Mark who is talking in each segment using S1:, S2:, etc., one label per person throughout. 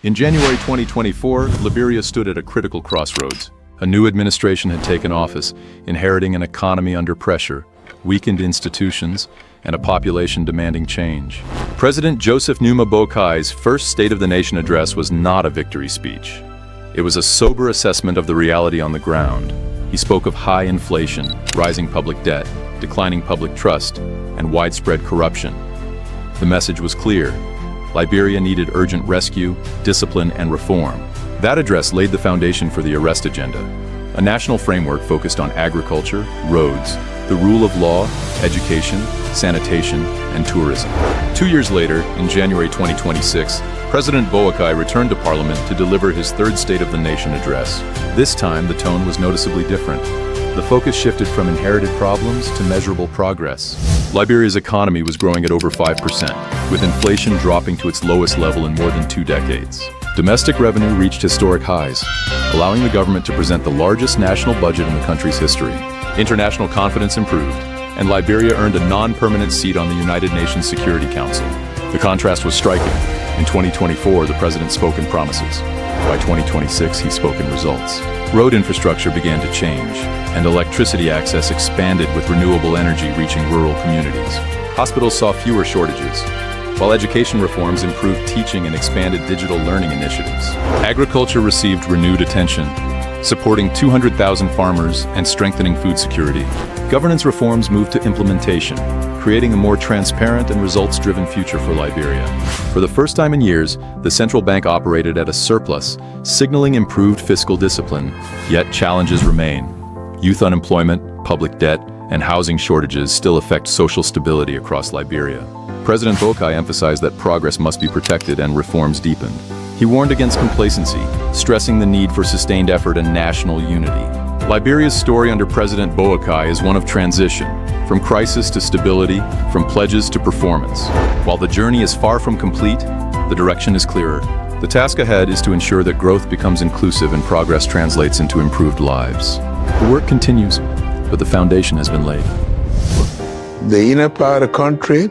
S1: In January 2024, Liberia stood at a critical crossroads. A new administration had taken office, inheriting an economy under pressure, weakened institutions, and a population demanding change. President Joseph Numa Bokai's first State of the Nation address was not a victory speech. It was a sober assessment of the reality on the ground. He spoke of high inflation, rising public debt, declining public trust, and widespread corruption. The message was clear. Liberia needed urgent rescue, discipline, and reform. That address laid the foundation for the Arrest Agenda, a national framework focused on agriculture, roads, the rule of law, education, sanitation, and tourism. 2 years later, in January 2026, President Boakai returned to Parliament to deliver his third State of the Nation address. This time, the tone was noticeably different. The focus shifted from inherited problems to measurable progress. Liberia's economy was growing at over 5%, with inflation dropping to its lowest level in more than 2 decades. Domestic revenue reached historic highs, allowing the government to present the largest national budget in the country's history. International confidence improved, and Liberia earned a non-permanent seat on the United Nations Security Council. The contrast was striking. In 2024, the president spoke in promises. By 2026, he spoke in results. Road infrastructure began to change, and electricity access expanded with renewable energy reaching rural communities. Hospitals saw fewer shortages, while education reforms improved teaching and expanded digital learning initiatives. Agriculture received renewed attention, supporting 200,000 farmers and strengthening food security. Governance reforms moved to implementation, creating a more transparent and results-driven future for Liberia. For the first time in years, the central bank operated at a surplus, signaling improved fiscal discipline, yet challenges remain. Youth unemployment, public debt, and housing shortages still affect social stability across Liberia. President Boakai emphasized that progress must be protected and reforms deepened. He warned against complacency, stressing the need for sustained effort and national unity. Liberia's story under President Boakai is one of transition, from crisis to stability, from pledges to performance. While the journey is far from complete, the direction is clearer. The task ahead is to ensure that growth becomes inclusive and progress translates into improved lives. The work continues, but the foundation has been laid.
S2: The inner part of the country,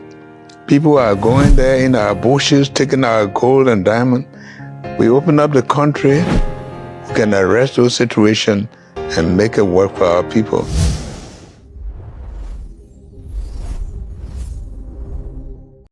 S2: people are going there in our bushes, taking our gold and diamond. We open up the country, we can arrest those situations and make it work for our people.